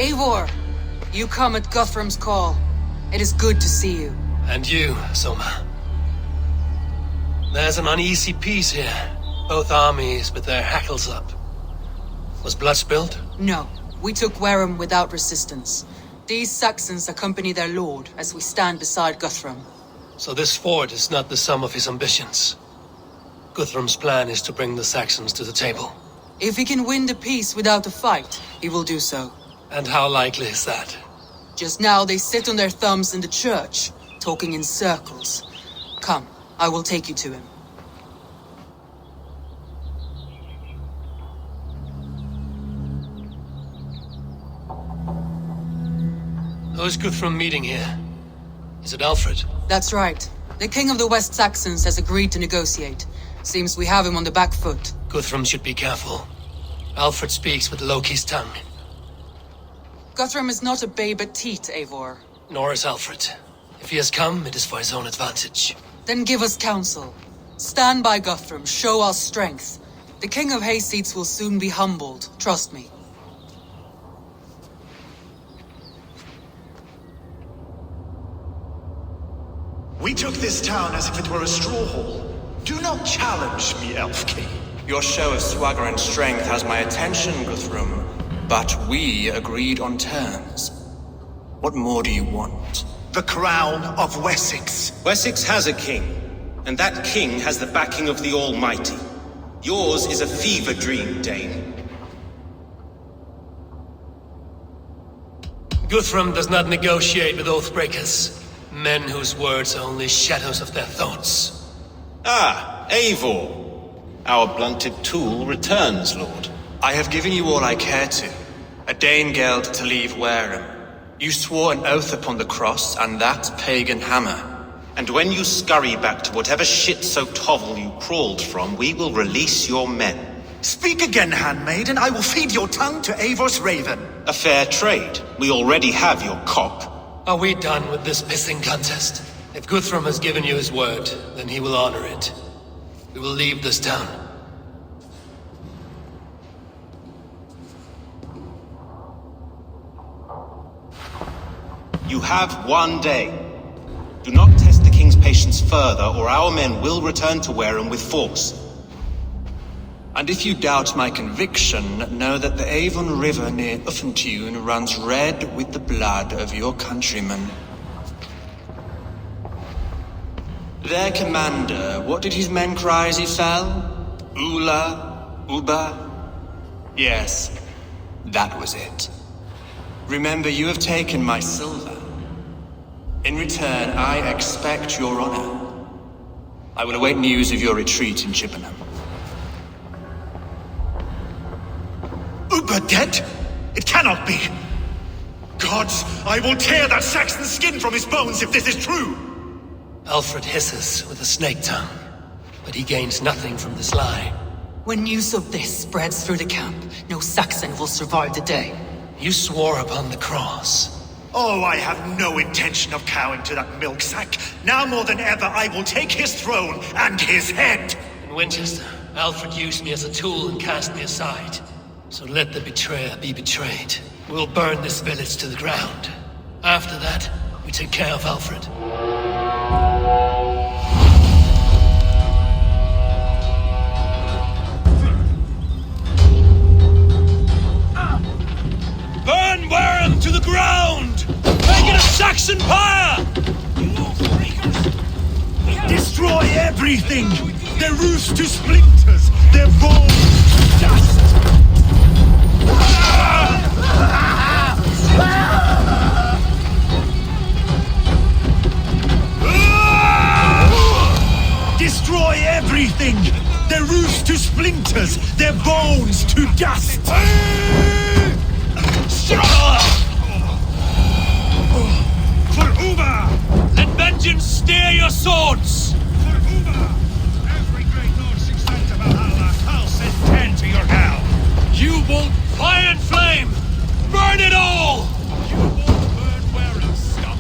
Eivor, you come at Guthrum's call. It is good to see you. And you, Soma. There's an uneasy peace here. Both armies with their hackles up. Was blood spilled? No, we took Wareham without resistance. These Saxons accompany their lord as we stand beside Guthrum. So this fort is not the sum of his ambitions. Guthrum's plan is to bring the Saxons to the table. If he can win the peace without a fight, he will do so. And how likely is that? Just now they sit on their thumbs in the church, talking in circles. Come, I will take you to him. Who's Guthrum meeting here? Is it Alfred? That's right. The king of the West Saxons has agreed to negotiate. Seems we have him on the back foot. Guthrum should be careful. Alfred speaks with Loki's tongue. Guthrum is not a babe at teat, Eivor. Nor is Alfred. If he has come, it is for his own advantage. Then give us counsel. Stand by Guthrum, show our strength. The king of Hayseeds will soon be humbled, trust me. We took this town as if it were a straw hall. Do not challenge me, Elf King. Your show of swagger and strength has my attention, Guthrum. But we agreed on terms. What more do you want? The crown of Wessex. Wessex has a king, and that king has the backing of the Almighty. Yours is a fever dream, Dane. Guthrum does not negotiate with oathbreakers. Men whose words are only shadows of their thoughts. Ah, Eivor. Our blunted tool returns, Lord. I have given you all I care to. A Danegeld to leave Wareham. You swore an oath upon the cross, and that pagan hammer. And when you scurry back to whatever shit-soaked hovel you crawled from, we will release your men. Speak again, handmaid, and I will feed your tongue to Eivor's raven. A fair trade. We already have your cock. Are we done with this pissing contest? If Guthrum has given you his word, then he will honor it. We will leave this town. You have one day. Do not test the king's patience further, or our men will return to Wareham with force. And if you doubt my conviction, know that the Avon River near Uffentune runs red with the blood of your countrymen. Their commander, what did his men cry as he fell? Ula? Uba? Yes, that was it. Remember, you have taken my silver. In return, I expect your honor. I will await news of your retreat in Chippenham. Uber dead? It cannot be. Gods, I will tear that Saxon skin from his bones if this is true. Alfred hisses with a snake tongue, but he gains nothing from this lie. When news of this spreads through the camp, no Saxon will survive the day. You swore upon the cross. Oh, I have no intention of cowing to that milksack. Now more than ever, I will take his throne and his head. In Winchester, Alfred used me as a tool and cast me aside. So let the betrayer be betrayed. We'll burn this village to the ground. After that, we take care of Alfred. Burn Wareham to the ground! Make it a Saxon pyre! Destroy everything! Their roofs to splinters! Their walls to dust! Destroy everything! Their roofs to splinters! Their bones to dust! For Uber! Let vengeance steer your swords! For Uber! Every great Lord sings out to Valhalla, I'll send 10 to your gal! You won't fire and flame! Burn it all! You won't burn Wareham, scum!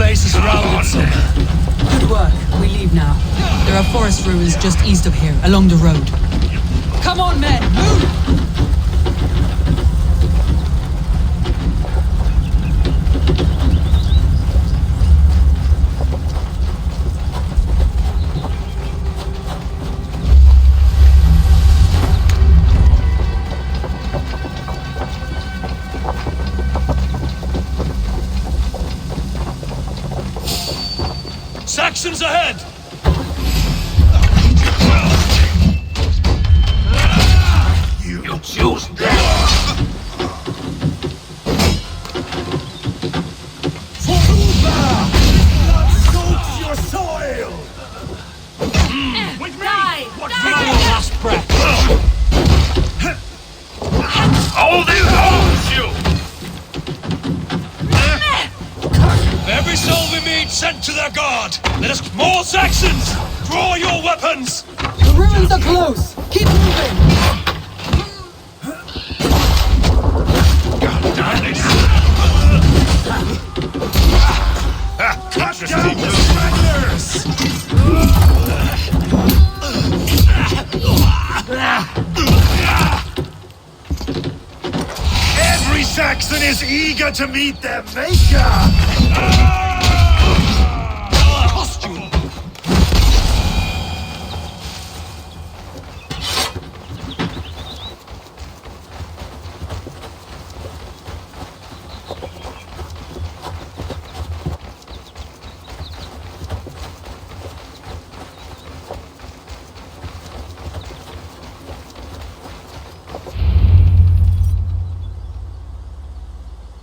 base is surrounded, Soma. Good work. We leave now. There are forest ruins just east of here, along the road. Come on, men! Move! Saxons ahead! You choose death! For Uba! Blood soaks your soil! With me! What Take your last breath! Holy holds you! Every soul we meet sent to their god! Let us more Saxons! Draw your weapons! The ruins are close! Keep moving! Cut down the stragglers! Every Saxon is eager to meet their maker! Costume!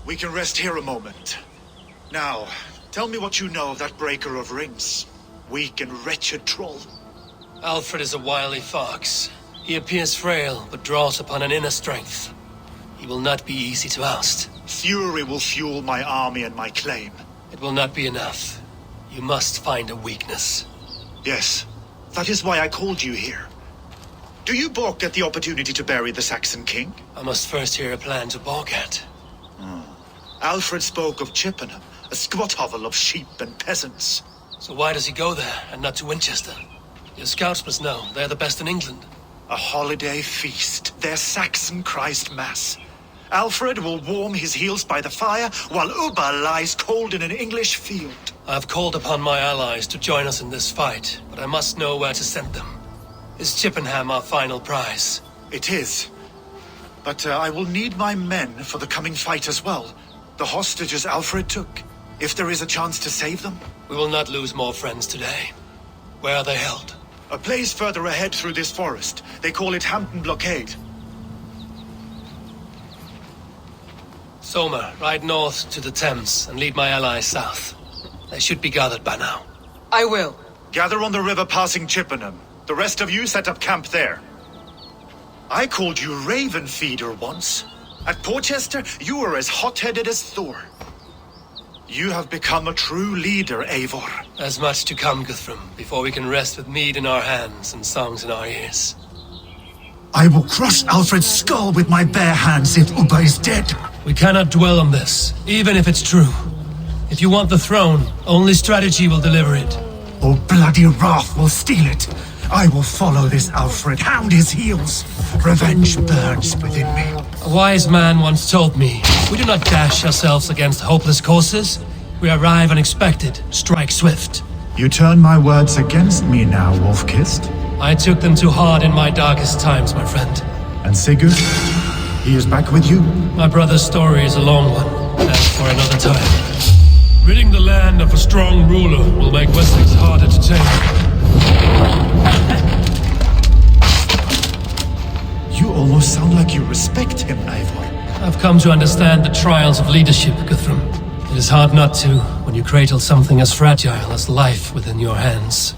We can rest here a moment. Now, tell me what you know of that breaker of rings. Weak and wretched troll. Alfred is a wily fox. He appears frail, but draws upon an inner strength. He will not be easy to oust. Fury will fuel my army and my claim. It will not be enough. You must find a weakness. Yes, that is why I called you here. Do you balk at the opportunity to bury the Saxon king? I must first hear a plan to balk at. Alfred spoke of Chippenham, a squat hovel of sheep and peasants. So why does he go there, and not to Winchester? Your scouts must know. They're the best in England. A holiday feast, their Saxon Christ Mass. Alfred will warm his heels by the fire, while Uba lies cold in an English field. I have called upon my allies to join us in this fight, but I must know where to send them. Is Chippenham our final prize? It is. But I will need my men for the coming fight as well. The hostages Alfred took. If there is a chance to save them. We will not lose more friends today. Where are they held? A place further ahead through this forest. They call it Hampton Blockade. Soma, ride north to the Thames and lead my allies south. They should be gathered by now. I will. Gather on the river passing Chippenham. The rest of you set up camp there. I called you Raven Feeder once. At Porchester, you were as hot-headed as Thor. You have become a true leader, Eivor. There's much to come, Guthrum, before we can rest with mead in our hands and songs in our ears. I will crush Alfred's skull with my bare hands if Uba is dead. We cannot dwell on this, even if it's true. If you want the throne, only strategy will deliver it. Or bloody wrath will steal it. I will follow this Alfred, hound his heels. Revenge burns within me. A wise man once told me, we do not dash ourselves against hopeless courses. We arrive unexpected, strike swift. You turn my words against me now, Wolf-Kissed. I took them too hard in my darkest times, my friend. And Sigurd? He is back with you? My brother's story is a long one, and for another time. Ridding the land of a strong ruler will make Wessex harder to take. You almost sound like you respect him, Eivor. I've come to understand the trials of leadership, Guthrum. It is hard not to, when you cradle something as fragile as life within your hands.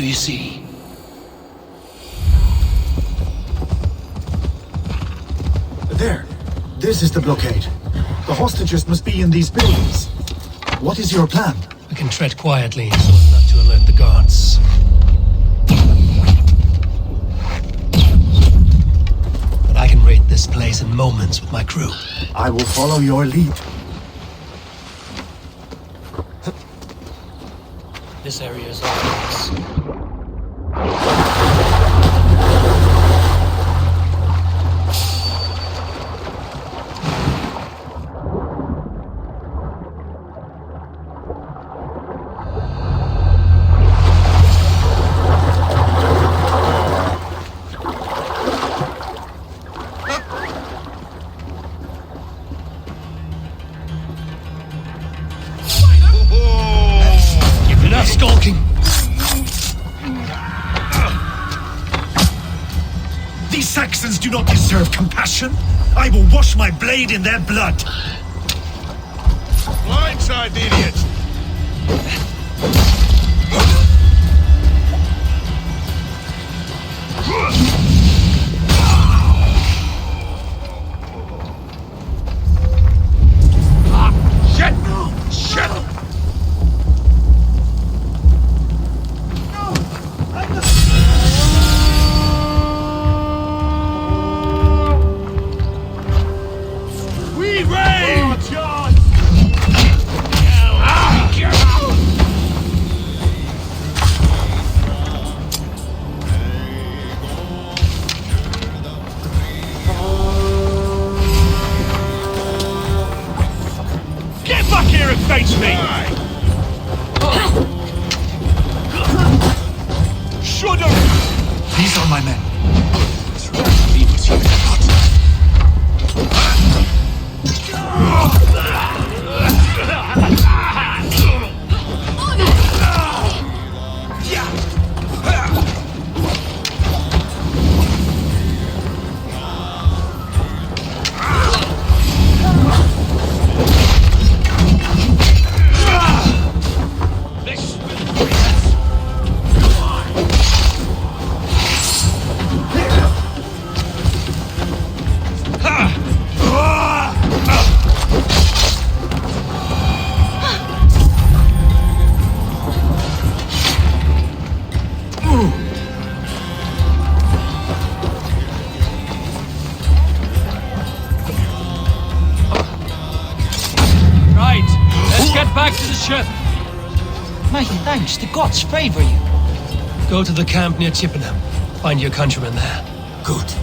do you see? There. This is the blockade. The hostages must be in these buildings. What is your plan? We can tread quietly so as not to alert the guards. But I can raid this place in moments with my crew. I will follow your lead. This area is ours. Skulking! These Saxons do not deserve compassion. I will wash my blade in their blood. Blindside the idiot! Face me! Shudder! These are my men. Back to the ship! My thanks, the gods favor you. Go to the camp near Chippenham. Find your countrymen there. Good.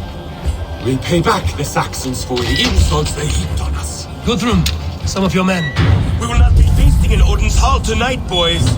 We'll pay back the Saxons for the insults they heaped on us. Guthrum, some of your men. We will not be feasting in Odin's hall tonight, boys.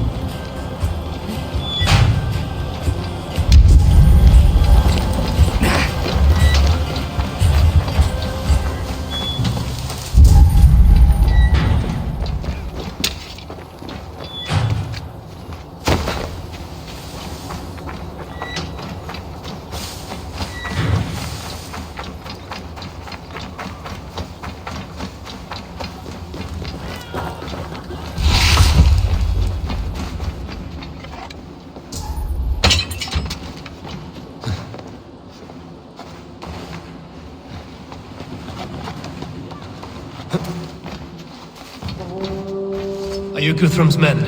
Are you Guthrum's men?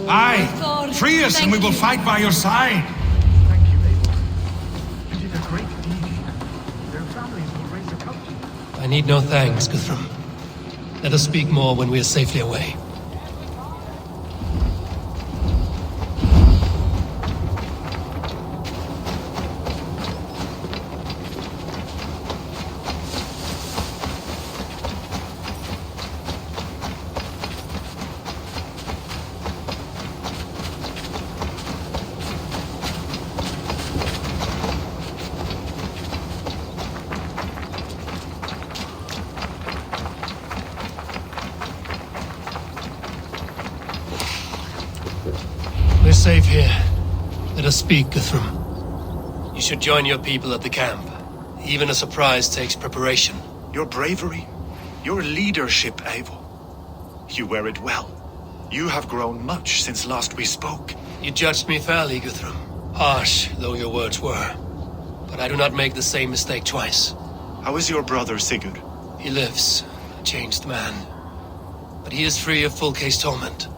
Aye! Free us and we will fight by your side! Thank you, Abel. You did a great deed. Their families will raise a company. I need no thanks, Guthrum. Let us speak more when we are safely away. We're safe here. Let us speak, Guthrum. You should join your people at the camp. Even a surprise takes preparation. Your bravery, your leadership, Eivor. You wear it well. You have grown much since last we spoke. You judged me fairly, Guthrum. Harsh though your words were, but I do not make the same mistake twice. How is your brother, Sigurd? He lives, a changed man. But he is free of full case torment.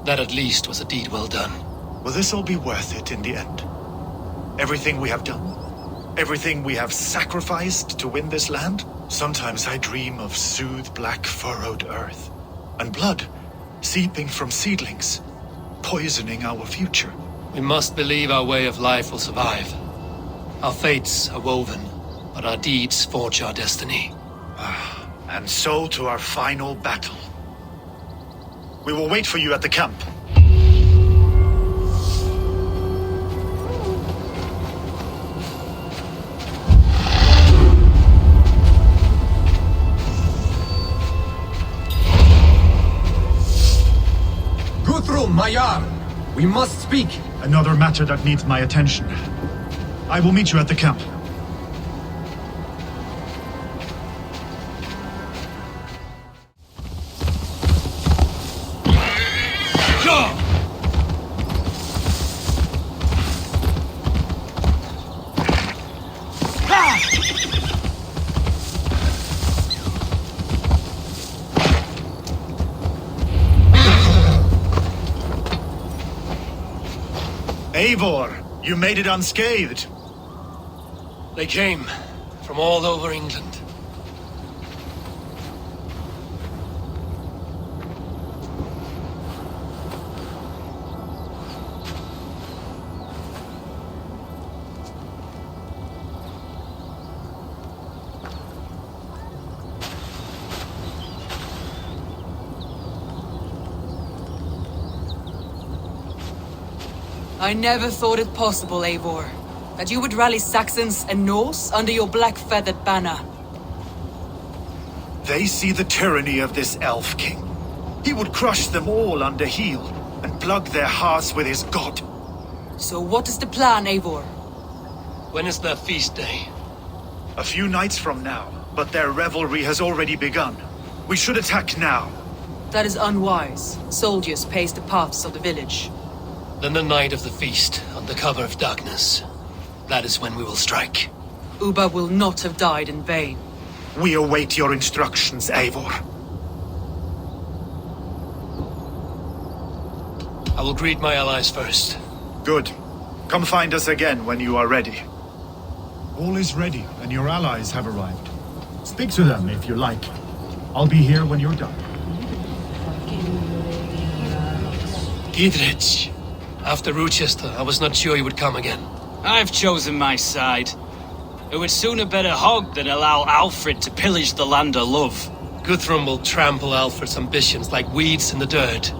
That at least was a deed well done. Will this all be worth it in the end? Everything we have done? Everything we have sacrificed to win this land? Sometimes I dream of soothed black furrowed earth, and blood seeping from seedlings, poisoning our future. We must believe our way of life will survive. Our fates are woven, but our deeds forge our destiny. And so to our final battle. We will wait for you at the camp. Guthrum, my Jarl! We must speak! Another matter that needs my attention. I will meet you at the camp. Eivor, you made it unscathed. They came from all over England. I never thought it possible, Eivor, that you would rally Saxons and Norse under your black-feathered banner. They see the tyranny of this elf king. He would crush them all under heel and plug their hearts with his god. So what is the plan, Eivor? When is their feast day? A few nights from now, but their revelry has already begun. We should attack now. That is unwise. Soldiers pace the paths of the village. Then the night of the feast, under cover of darkness. That is when we will strike. Ubba will not have died in vain. We await your instructions, Eivor. I will greet my allies first. Good. Come find us again when you are ready. All is ready, and your allies have arrived. Speak to them if you like. I'll be here when you're done. Gidrich. After Rochester, I was not sure you would come again. I've chosen my side. It would sooner bet a hog than allow Alfred to pillage the land of love. Guthrum will trample Alfred's ambitions like weeds in the dirt.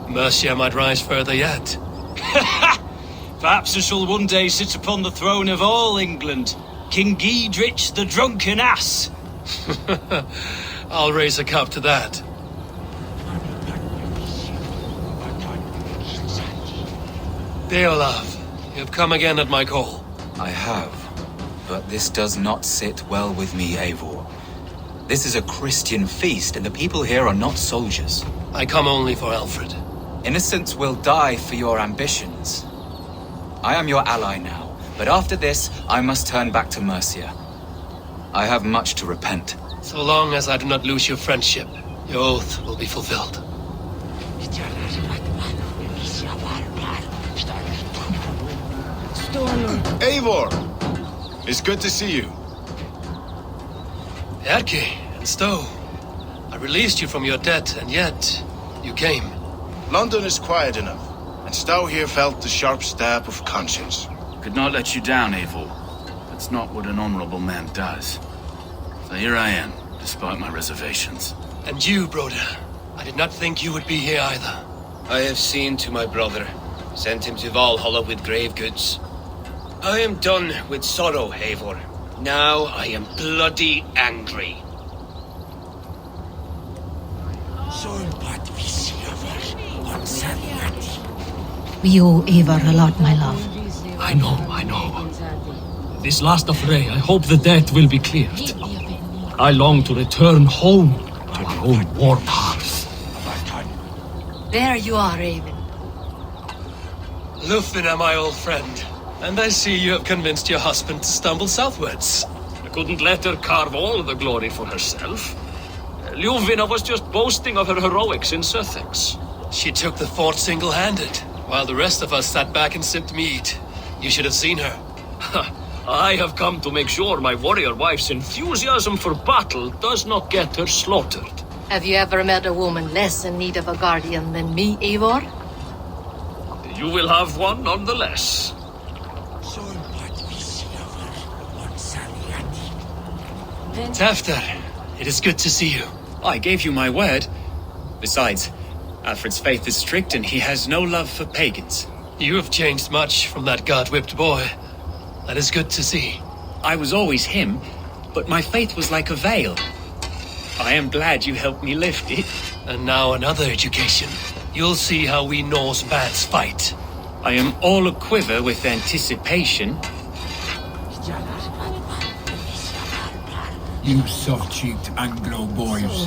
Mercia might rise further yet. Perhaps I shall one day sit upon the throne of all England. King Gidrich the drunken ass. I'll raise a cup to that. Deolav, you have come again at my call. I have, but this does not sit well with me, Eivor. This is a Christian feast, and the people here are not soldiers. I come only for Alfred. Innocents will die for your ambitions. I am your ally now, but after this, I must turn back to Mercia. I have much to repent. So long as I do not lose your friendship, your oath will be fulfilled. Eivor! It's good to see you. Erke and Stowe. I released you from your debt, and yet you came. London is quiet enough, and Stowe here felt the sharp stab of conscience. Could not let you down, Eivor. That's not what an honorable man does. So here I am, despite my reservations. And you, brother. I did not think you would be here either. I have seen to my brother, sent him to Valhalla with grave goods. I am done with sorrow, Eivor. Now I am bloody angry. We owe Eivor a lot, my love. I know. This last affray, I hope the debt will be cleared. I long to return home to our own war paths. There you are, Raven. Lufina, my old friend. And I see you have convinced your husband to stumble southwards. I couldn't let her carve all the glory for herself. Ljuvina was just boasting of her heroics in Sussex. She took the fort single-handed, while the rest of us sat back and sipped mead. You should have seen her. I have come to make sure my warrior wife's enthusiasm for battle does not get her slaughtered. Have you ever met a woman less in need of a guardian than me, Eivor? You will have one nonetheless. Tefter, it is good to see you. I gave you my word. Besides, Alfred's faith is strict and he has no love for pagans. You have changed much from that god-whipped boy. That is good to see. I was always him, but my faith was like a veil. I am glad you helped me lift it. And now another education. You'll see how we Norse bats fight. I am all a-quiver with anticipation. You soft-cheeked Anglo boys.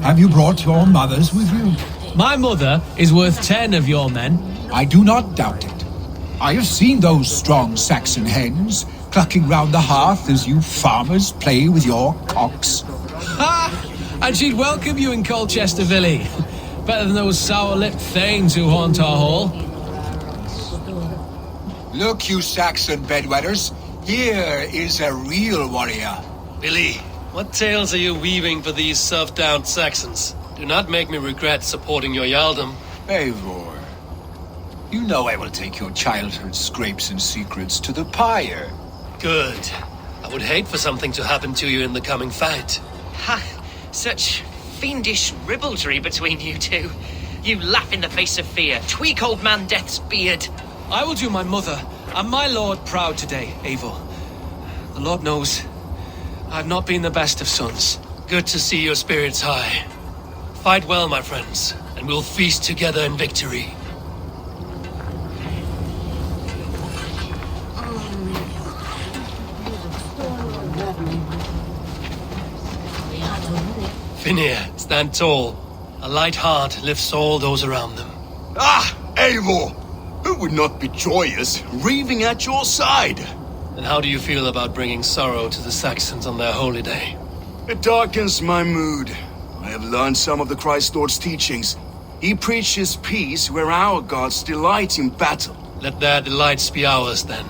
Have you brought your mothers with you? My mother is worth 10 of your men. I do not doubt it. I have seen those strong Saxon hens clucking round the hearth as you farmers play with your cocks. Ha! And she'd welcome you in Colchester Villy. Better than those sour-lipped thanes who haunt our hall. Look, you Saxon bedwetters. Here is a real warrior. Billy, what tales are you weaving for these self-downed Saxons? Do not make me regret supporting your Yaldom. Eivor, you know I will take your childhood scrapes and secrets to the pyre. Good. I would hate for something to happen to you in the coming fight. Ha! Such fiendish ribaldry between you two. You laugh in the face of fear, tweak old man Death's beard. I will do my mother and my lord proud today, Eivor. The Lord knows I've not been the best of sons. Good to see your spirits high. Fight well, my friends, and we'll feast together in victory. Finir, stand tall. A light heart lifts all those around them. Ah, Eivor! Who would not be joyous, raving at your side? And how do you feel about bringing sorrow to the Saxons on their holy day? It darkens my mood. I have learned some of the Christ Lord's teachings. He preaches peace where our gods delight in battle. Let their delights be ours, then.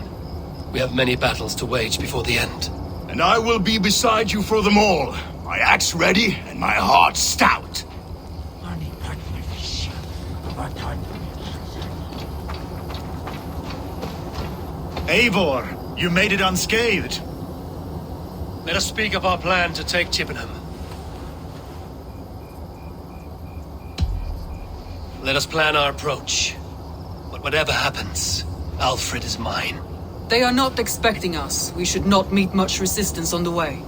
We have many battles to wage before the end. And I will be beside you for them all. My axe ready and my heart stout. Eivor, you made it unscathed. Let us speak of our plan to take Chippenham. Let us plan our approach. But whatever happens, Alfred is mine. They are not expecting us. We should not meet much resistance on the way.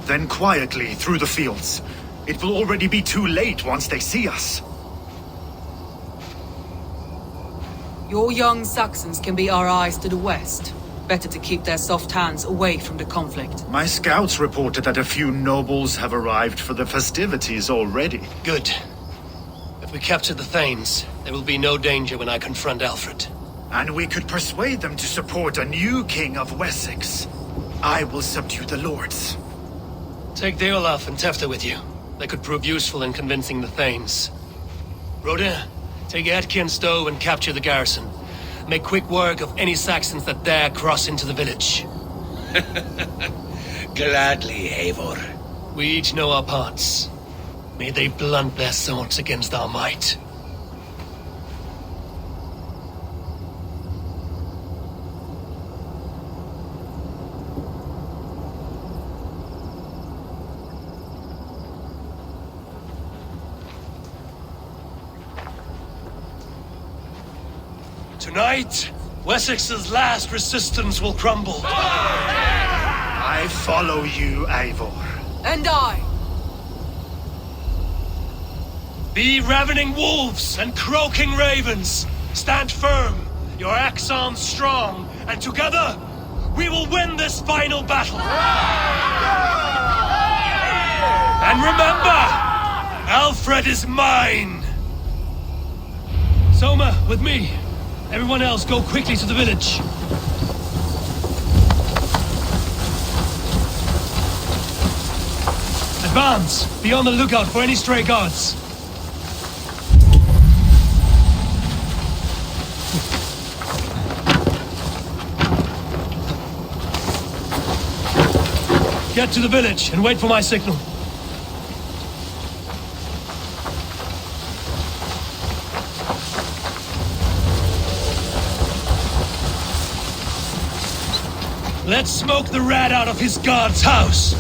Then quietly through the fields. It will already be too late once they see us. Your young Saxons can be our eyes to the west. Better to keep their soft hands away from the conflict. My scouts reported that a few nobles have arrived for the festivities already. Good. If we capture the Thanes, there will be no danger when I confront Alfred. And we could persuade them to support a new king of Wessex. I will subdue the lords. Take Deolaf and Tefta with you. They could prove useful in convincing the Thanes. Rodin, take Edki and Stove and capture the garrison. Make quick work of any Saxons that dare cross into the village. Gladly, Eivor. We each know our parts. May they blunt their swords against our might. Tonight, Wessex's last resistance will crumble. I follow you, Eivor. And I. Be ravening wolves and croaking ravens. Stand firm, your axe arms strong, and together, we will win this final battle. And remember, Alfred is mine. Soma, with me. Everyone else, go quickly to the village. commands. Be on the lookout for any stray guards. Get to the village and wait for my signal. Let's smoke the rat out of his guard's house.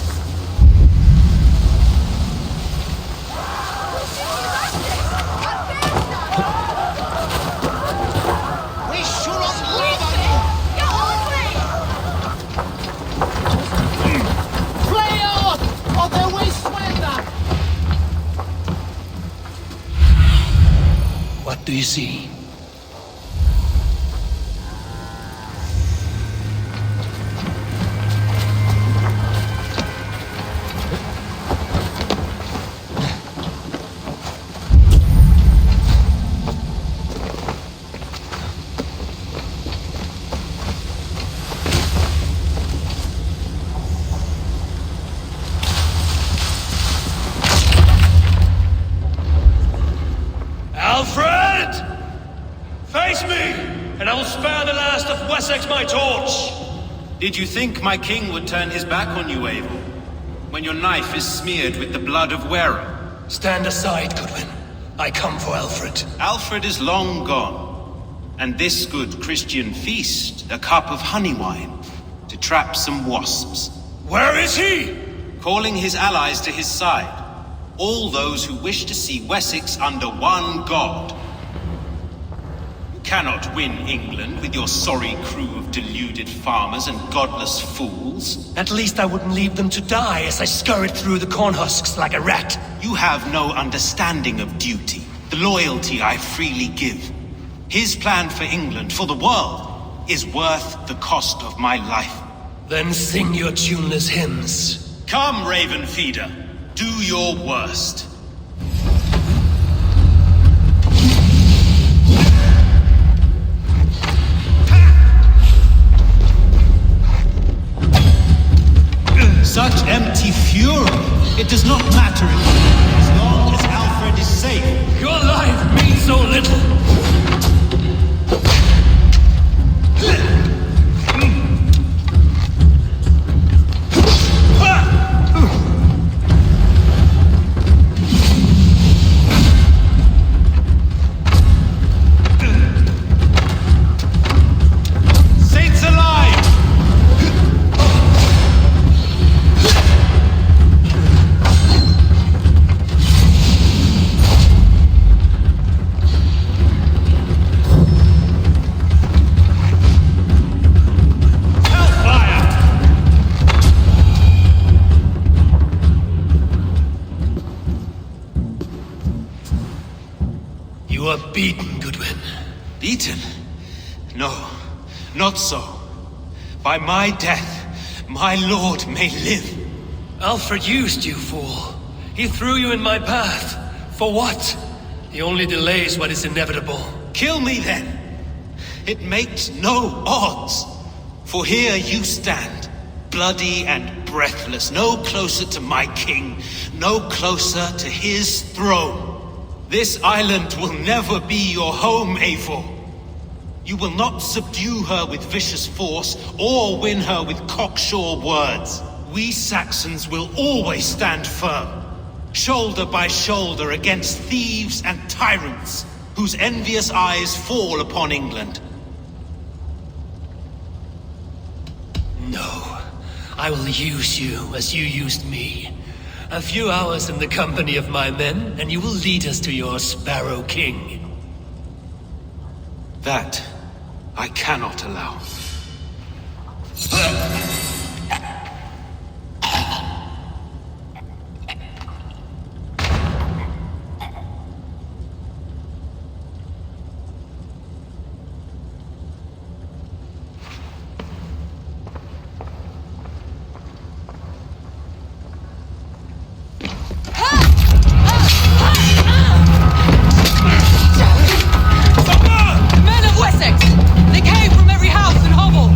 What do you see? Alfred! Face me, and I will spare the last of Wessex my torch! Did you think my king would turn his back on you, Eivor? When your knife is smeared with the blood of wearer? Stand aside, Goodwin. I come for Alfred. Alfred is long gone. And this good Christian feast, a cup of honey wine, to trap some wasps. Where is he? Calling his allies to his side. All those who wish to see Wessex under one god. You cannot win England with your sorry crew of deluded farmers and godless fools. At least I wouldn't leave them to die as I scurried through the corn husks like a rat. You have no understanding of duty, the loyalty I freely give. His plan for England, for the world, is worth the cost of my life. Then sing your tuneless hymns. Come, Raven Feeder. Do your worst. Such empty fury. It does not matter as long as Alfred is safe. Your life means so little. You are beaten, Goodwin. Beaten? No, not so. By my death, my lord may live. Alfred used you, fool. He threw you in my path. For what? He only delays what is inevitable. Kill me then. It makes no odds. For here you stand, bloody and breathless, no closer to my king, no closer to his throne. This island will never be your home, Eivor. You will not subdue her with vicious force, or win her with cocksure words. We Saxons will always stand firm, shoulder by shoulder against thieves and tyrants, whose envious eyes fall upon England. No, I will use you as you used me. A few hours in the company of my men, and you will lead us to your Sparrow King. That I cannot allow. Men of Wessex! They came from every house and hovel!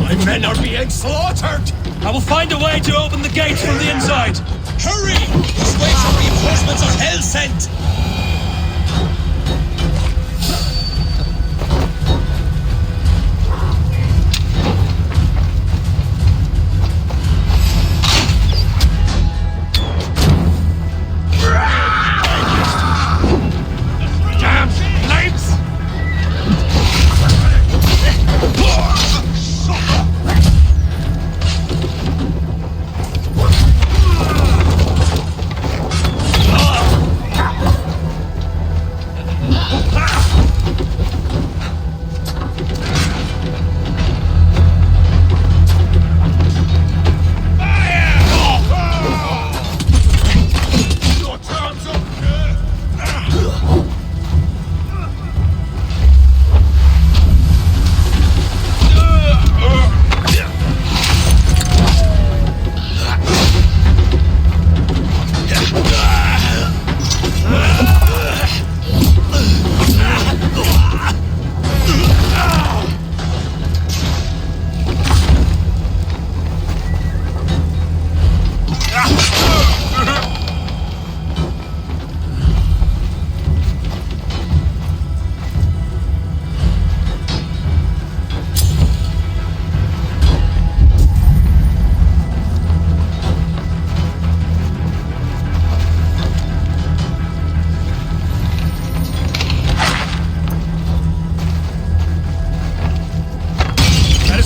My men are being slaughtered! I will find a way to open the gates from the inside! Hurry! This way some reinforcements of hell sent!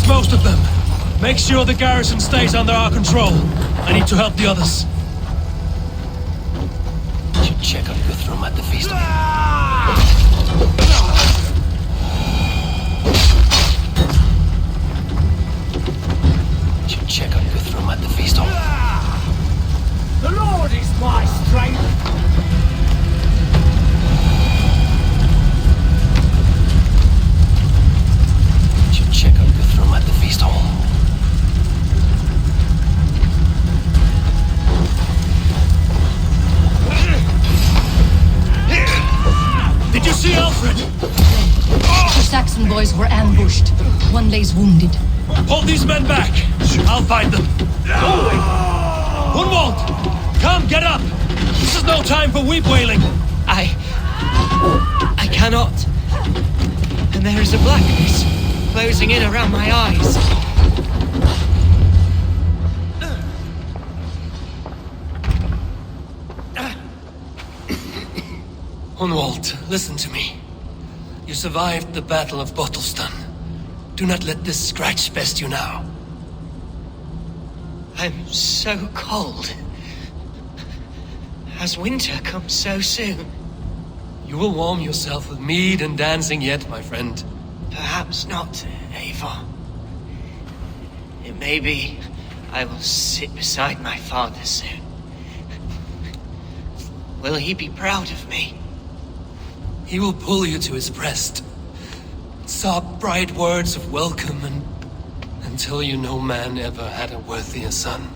Most of them. Make sure the garrison stays under our control. I need to help the others. Should check on Guthrum at the feast. Should check on Guthrum at the feast hall. The Lord is my strength! Check on Guthrum at the feast hall. Did you see Alfred? The Saxon boys were ambushed. One lays wounded. Hold these men back. I'll find them. Gunwald! Come, get up! This is no time for weep wailing. I cannot. And there is a blackness closing in around my eyes. Hunwald, listen to me. You survived the Battle of Bottleston. Do not let this scratch best you now. I'm so cold. Has winter come so soon? You will warm yourself with mead and dancing yet, my friend. Perhaps not, Eivor. It may be I will sit beside my father soon. Will he be proud of me? He will pull you to his breast, sob bright words of welcome, and tell you no man ever had a worthier son.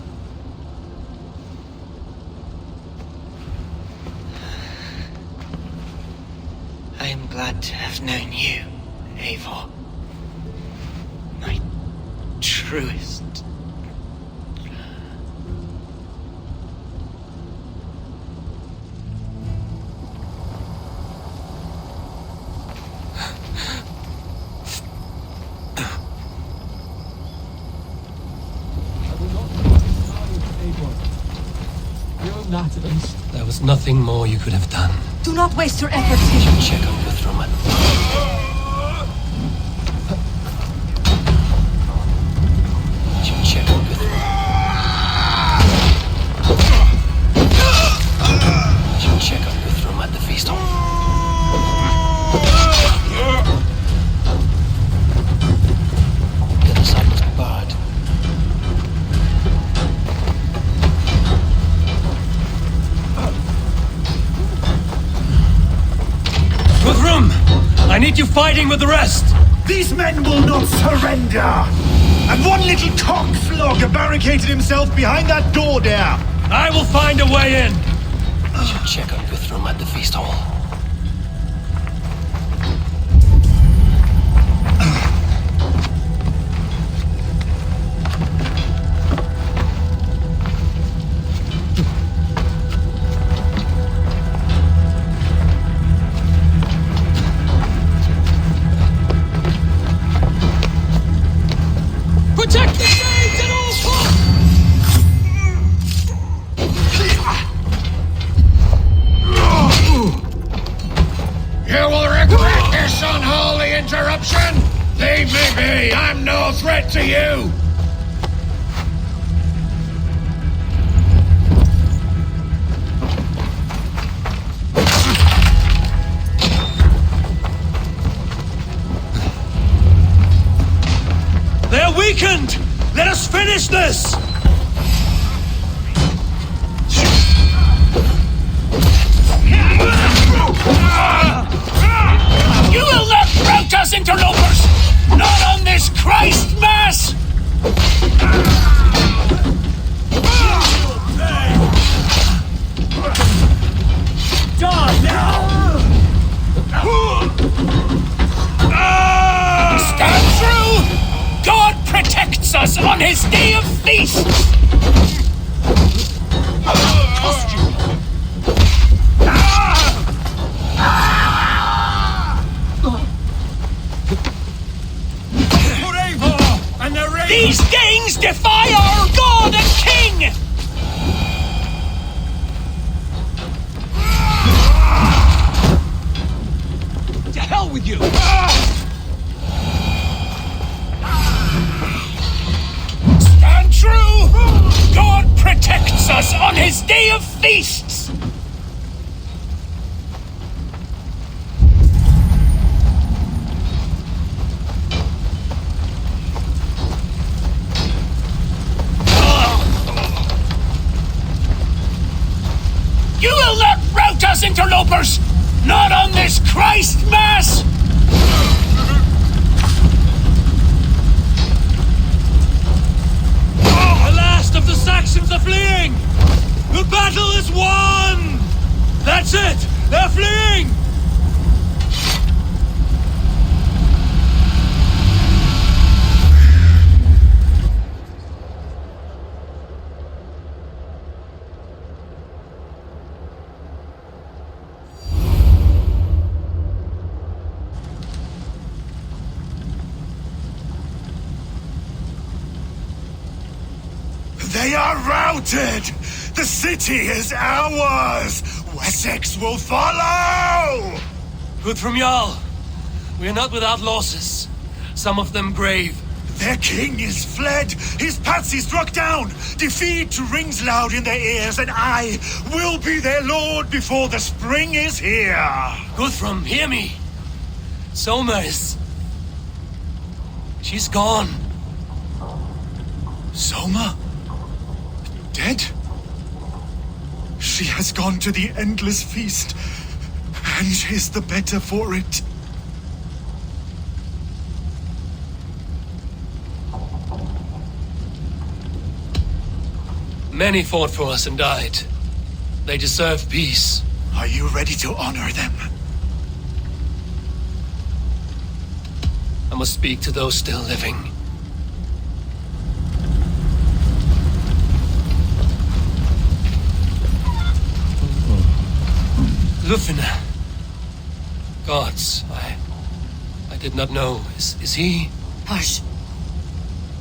I am glad to have known you, Eivor. My truest. There was nothing more you could have done. Do not waste your efforts. Check on Guthrum. Check on Guthrum. Check on Guthrum at the feast hall. The disciples barred. Guthrum! I need you fighting with the rest! These men will not surrender! And one little cockflogger barricaded himself behind that door there! I will find a way in! Should check on Guthrum at the feast hall. threat to you! They're weakened! Let us finish this! You will not rout us, interlopers! Not on this Christ Mass! Die now! Stand true! God protects us on his day of feast! These Danes defy our God and King! To hell with you! Stand true! God protects us on his day of feasts! You will not rout us, interlopers! Not on this Christ Mass! The last of the Saxons are fleeing! The battle is won! That's it! They're fleeing! They are routed! The city is ours! Wessex will follow! Good from Jarl. We are not without losses. Some of them grave. Their king is fled! His patsy struck down! Defeat rings loud in their ears, and I will be their lord before the spring is here! Guthrum, hear me! Soma is... she's gone. Soma? Dead? She has gone to the endless feast, and is the better for it. Many fought for us and died. They deserve peace. Are you ready to honor them? I must speak to those still living. Lufina. Gods, I did not know. Is he? Hush.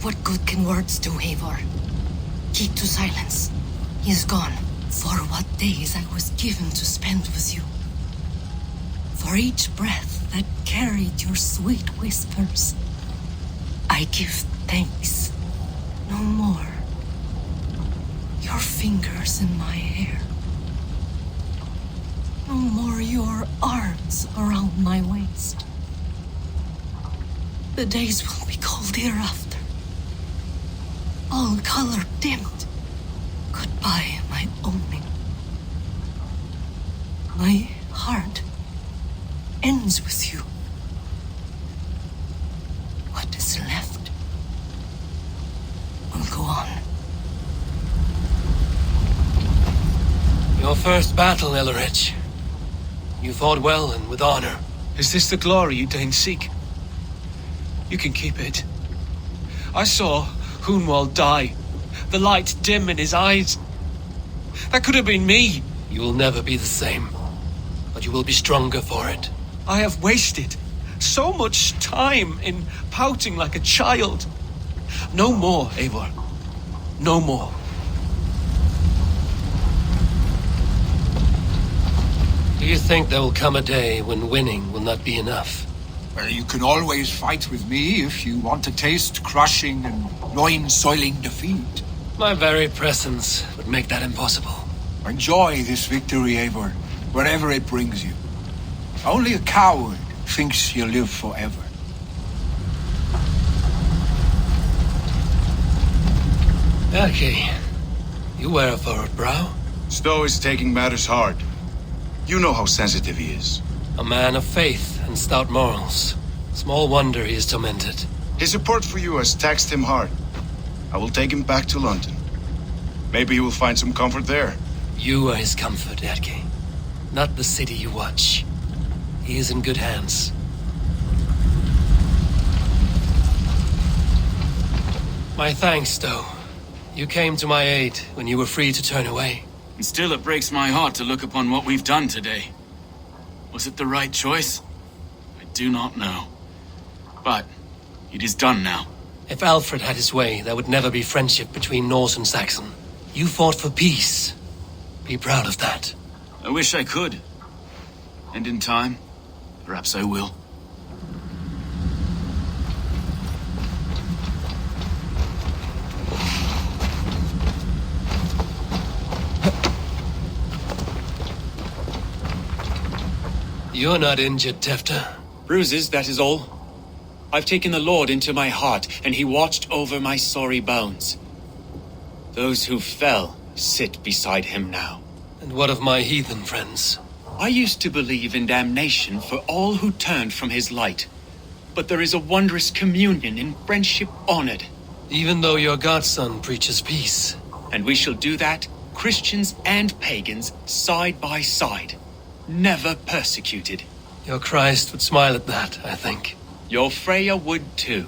What good can words do, Eivor? Keep to silence. He is gone. For what days I was given to spend with you. For each breath that carried your sweet whispers. I give thanks. No more. Your fingers in my hair. No more your arms around my waist. The days will be cold hereafter. All color dimmed. Goodbye, my owning. My heart ends with you. What is left will go on. Your first battle, Ellerich. You fought well and with honor. Is this the glory you deign seek? You can keep it. I saw Hunwald die. The light dim in his eyes. That could have been me. You will never be the same. But you will be stronger for it. I have wasted so much time in pouting like a child. No more, Eivor. No more. Do you think there will come a day when winning will not be enough? Well, you can always fight with me if you want to taste crushing and loin-soiling defeat. My very presence would make that impossible. Enjoy this victory, Eivor, wherever it brings you. Only a coward thinks he'll live forever. Erki, you wear a furrowed brow. Stowe is taking matters hard. You know how sensitive he is. A man of faith and stout morals. Small wonder he is tormented. His support for you has taxed him hard. I will take him back to London. Maybe he will find some comfort there. You are his comfort, Erki. Not the city you watch. He is in good hands. My thanks, Stowe. You came to my aid when you were free to turn away. And still it breaks my heart to look upon what we've done today. Was it the right choice? I do not know. But it is done now. If Alfred had his way, there would never be friendship between Norse and Saxon. You fought for peace. Be proud of that. I wish I could. And in time, perhaps I will. You're not injured, Tefta. Bruises, that is all. I've taken the Lord into my heart, and he watched over my sorry bones. Those who fell sit beside him now. And what of my heathen friends? I used to believe in damnation for all who turned from his light. But there is a wondrous communion in friendship honored. Even though your godson preaches peace. And we shall do that, Christians and pagans, side by side. Never persecuted. Your Christ would smile at that, I think. Your Freya would too.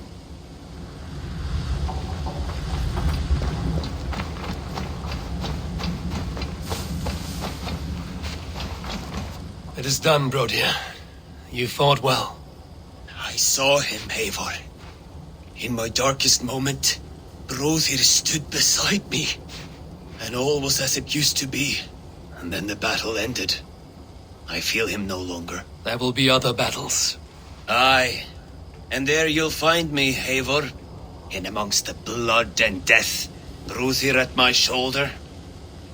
It is done, Brodir. You fought well. I saw him, Eivor. In my darkest moment, Brodir stood beside me. And all was as it used to be. And then the battle ended. I feel him no longer. There will be other battles. Aye. And there you'll find me, Eivor. In amongst the blood and death. Brodir at my shoulder.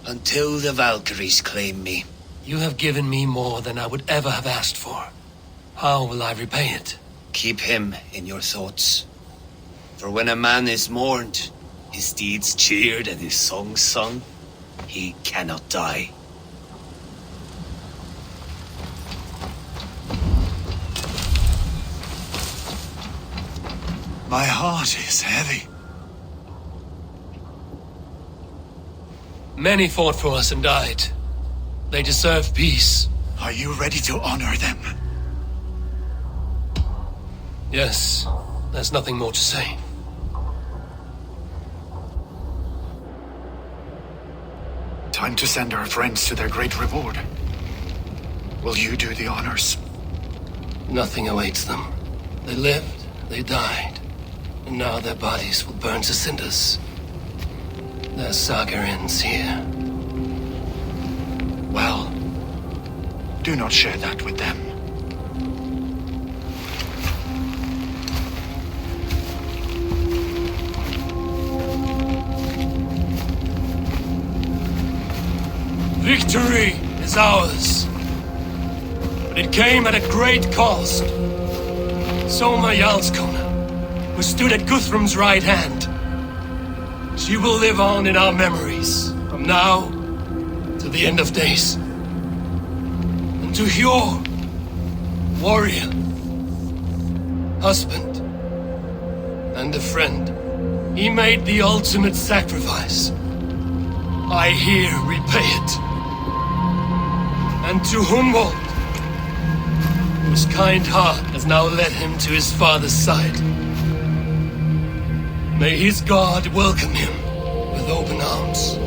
Until the Valkyries claim me. You have given me more than I would ever have asked for. How will I repay it? Keep him in your thoughts. For when a man is mourned, his deeds cheered and his songs sung, he cannot die. My heart is heavy. Many fought for us and died. They deserve peace. Are you ready to honor them? Yes. There's nothing more to say. Time to send our friends to their great reward. Will you do the honors? Nothing awaits them. They lived, they died, and now their bodies will burn to cinders. Their saga ends here. Well, do not share that with them. Victory is ours. But it came at a great cost. Soma Jarlskona, who stood at Guthrum's right hand. She will live on in our memories, from now to the end of days. And to Hjor, warrior, husband, and a friend, he made the ultimate sacrifice. I here repay it. And to Humboldt, whose kind heart has now led him to his father's side. May his God welcome him with open arms.